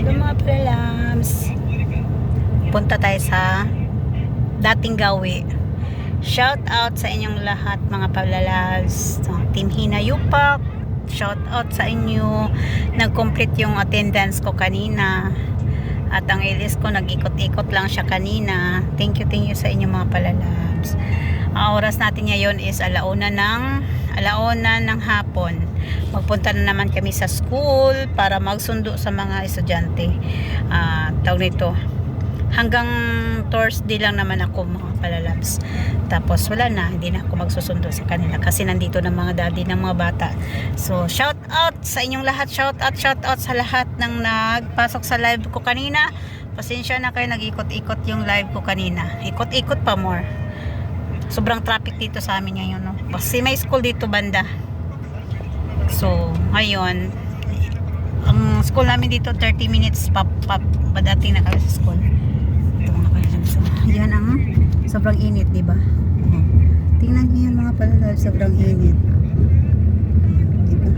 Hello mga palams. Punta tayo sa dating gawi. Shout out sa inyong lahat mga palams. So, Team Hinayupak, shout out sa inyo. Nag-complete yung attendance ko kanina. At ang ilis ko nag-ikot-ikot lang siya kanina. Thank you sa inyo mga palalabs. Ang oras natin ngayon is alauna ng hapon. Magpunta na naman kami sa school para magsundo sa mga estudyante. Tawag nito. Hanggang Thursday lang naman ako mga palalabs. Tapos wala na, hindi na ako magsusundo sa kanila kasi nandito na mga daddy ng mga bata. So shout out sa inyong lahat, shout out sa lahat ng nagpasok sa live ko kanina. Pasensya na kayo, nag-ikot-ikot yung live ko kanina. Ikot-ikot pa more. Sobrang traffic dito sa amin ngayon, no? Kasi may school dito banda. So ngayon ang school namin dito 30 minutes padating na kami sa school. So, yan ang sobrang init, di ba? Tingnan niyo yan mga palalaw, sobrang init. Di ba?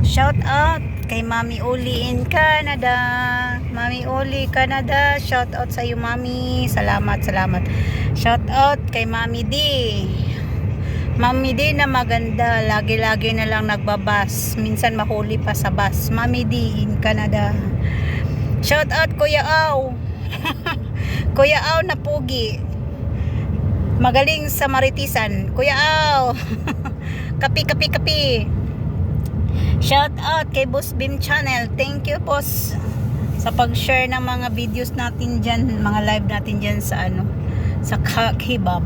Shout out kay Mami Oli in Canada. Mami Oli, Canada. Shout out sa iyo, Mami. Salamat. Shout out kay Mami D. Mami D na maganda, lagi-lagi na lang nagbabas, minsan mahuli pa sa bus. Mami D in Canada. Shout out Kuya Au. Kuya Au na pugi, magaling sa maritisan. Kuya Au. Kapi. Shout out kay Boss Bim Channel. Thank you boss sa pag-share ng mga videos natin dyan, mga live natin dyan sa sa kebab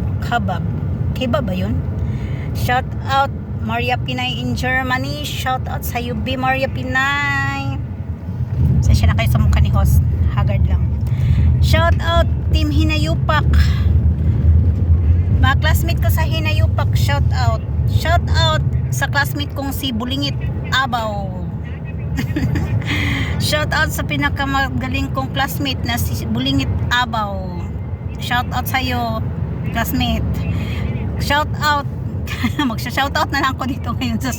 ba yun? Shout out Maria Pinay in Germany. Shout out sa UB Maria Pinay. Sasya na kayo sa mukha ni host, haggard lang. Shout out Team Hinayupak, mga classmate ko sa Hinayupak. Shout out sa classmate kong si Bulingit Abaw. Shout out sa pinakamagaling kong classmate na si Bulingit Abaw. Shout out sa iyo classmate. Shout out magsha-shoutout na lang ako dito ngayon sa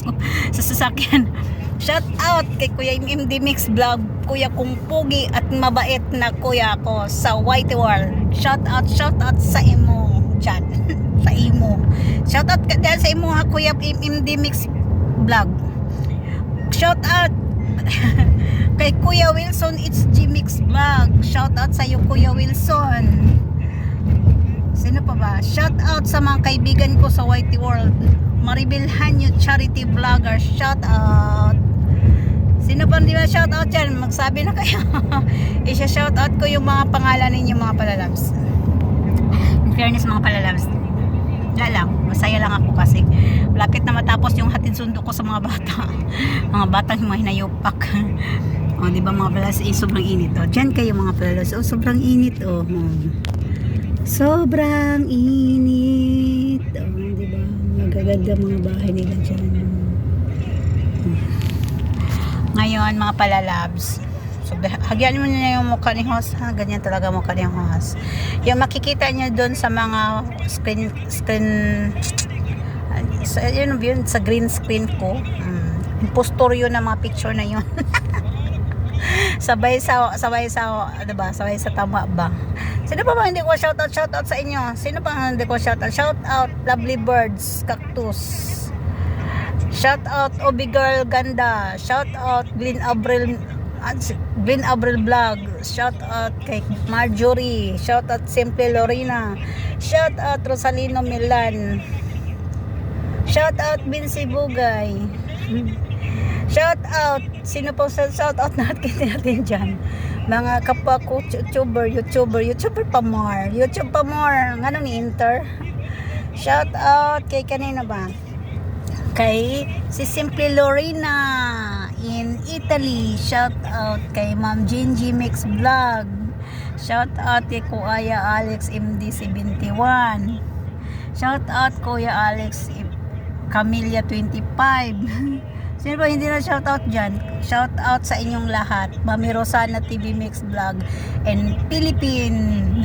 sasakyan. Shout out kay Kuya MD Mix Vlog, kuya kong pugi at mabait na kuya ko sa White World. Shout out sa imo dyan. Sa imo. Shout out dahil sa imo ha, Kuya MD Mix Vlog. Shout out kay Kuya Wilson, it's G Mix Vlog. Shout out sa iyo Kuya Wilson. Sino pa ba? Shout out sa mga kaibigan ko sa Whitey World. Maribel Hanyo Charity Vlogger. Shout out. Sino pa di ba shout out yan? Magsabi na kayo. Isya-shout out ko yung mga pangalan ninyo mga palalabs. In fairness mga palalabs, wala lang. Masaya lang ako kasi malapit na matapos yung hatid sundo ko sa mga bata. Mga batang mga hinayupak. O diba mga palalabs, sobrang init. O dyan kayo mga palalabs. O sobrang init. O sobrang init. Diba? Magaganda mga bahay nila dyan. Ngayon, mga palalabs. So, hagyan mo na yung mukha ni host. Ha? Ganyan talaga mukha ni host. Yung makikita niya doon sa mga screen sa green screen ko. Impostor yun na mga picture na yun. sabay sa diba? Sabay sa tama ba? Sino pa ba hindi ko shout out sa inyo? Sino pa hindi ko shout out Lovely Birds Cactus. Shout out Obi Girl Ganda. Shout out Glenn Abril Vlog. Shout out kay Marjorie. Shout out Simple Lorena. Shout out Rosalino Milan. Shout out Binsi Bugay. Shout out, sino po sa shout out natin dyan? Mga kapwa ko, YouTuber pa more. YouTube pa more. Nga ni Inter. Shout out kay kanina ba? Kay si Simple Lorena in Italy. Shout out kay Ma'am Gingy Mix Vlog. Shout out kay Kuya Alex MD71. Shout out Kuya Alex Camilla 25. Sino ba hindi na shoutout dyan? Shoutout sa inyong lahat. Mami Rosana TV Mix Vlog and Philippine.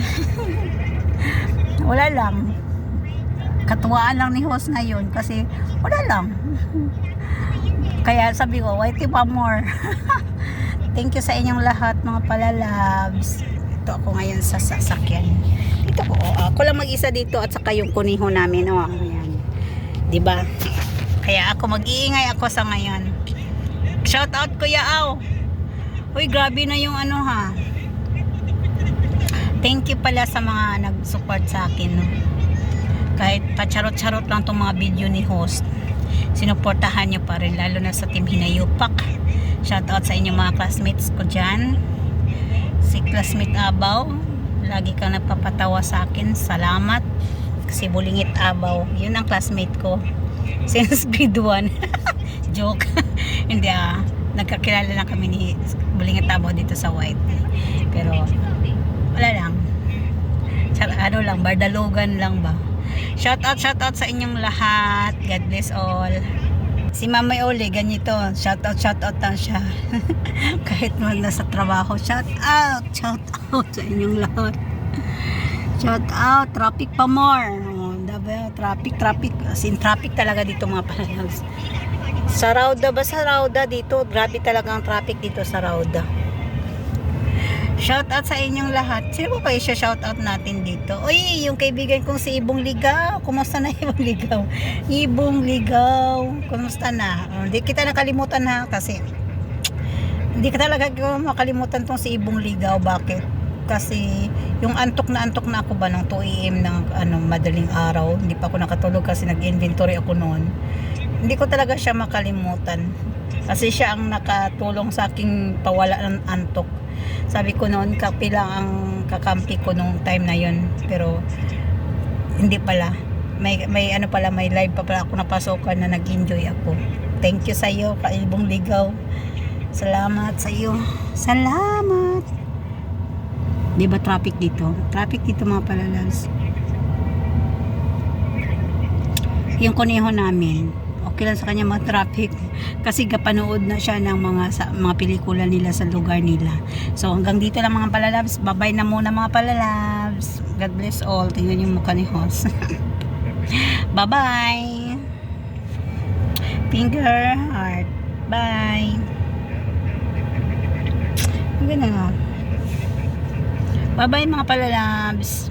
Wala lang. Katuwaan lang ni host ngayon kasi wala lang. Kaya sabi ko, wait pa more. Thank you sa inyong lahat mga palalabs. Ito ako ngayon sa sasakyan. Dito ko, ako lang mag-isa dito at saka yung kuniho namin. Oh, ayan. Diba? Kaya ako mag-iingay ako sa ngayon. Shout out Kuya Au. Uy, grabe na yung ano ha. Thank you pala sa mga nag-support sa akin. No? Kahit pacharot-charot lang itong mga video ni host. Sinuportahan nyo pa rin. Lalo na sa Team Hinayupak. Shout out sa inyong mga classmates ko dyan. Si classmate Abaw. Lagi kang nagpapatawa sa akin. Salamat. Kasi Bulingit Abaw. Yun ang classmate ko. Since grade 1. Joke. Hindi nagkakilala lang kami ni Bulingit Abaw dito sa White. Pero wala lang. Ano lang, bardalugan lang ba. Shout out sa inyong lahat. God bless all. Si Mamay Oli, ganito. Shout out lang siya. Kahit man nasa trabaho. Shout out sa inyong lahat. Shout out. Traffic pa more. Diba? Traffic. As in, traffic talaga dito mga palayags. Sa Rauda ba? Sa Rauda dito. Grabe talaga ang traffic dito sa Rauda. Shout out sa inyong lahat. Sino ba kayo siya shout out natin dito? Uy, yung kaibigan kong si Ibong Ligaw. Kumusta na Ibong Ligaw? Ibong Ligaw. Kumusta na? Hindi kita nakalimutan ha. Kasi hindi ka talaga makalimutan tong si Ibong Ligaw. Bakit? Kasi yung antok na ako ba ng 2 AM ng madaling araw. Hindi pa ako nakatulog kasi nag-inventory ako noon. Hindi ko talaga siya makalimutan. Kasi siya ang nakatulong sa aking pawala ng antok. Sabi ko noon, kape lang ang kakampi ko nung time na yon. Pero hindi pala. May pala, may live pa pala ako napasukan na nag-enjoy ako. Thank you sa iyo, Kaibong Ligaw. Salamat sa iyo. Salamat. Di ba traffic dito? Traffic dito mga palalas. Yung kuniho namin, okay lang sa kanya mga traffic kasi kapanood na siya ng mga pelikula nila sa lugar nila. So hanggang dito lang mga palalabs. Bye-bye na muna mga palalabs. God bless all. Tingnan yung mukha ni host. Bye-bye. Finger heart. Bye. Hanggang na. Bye-bye mga palalabs.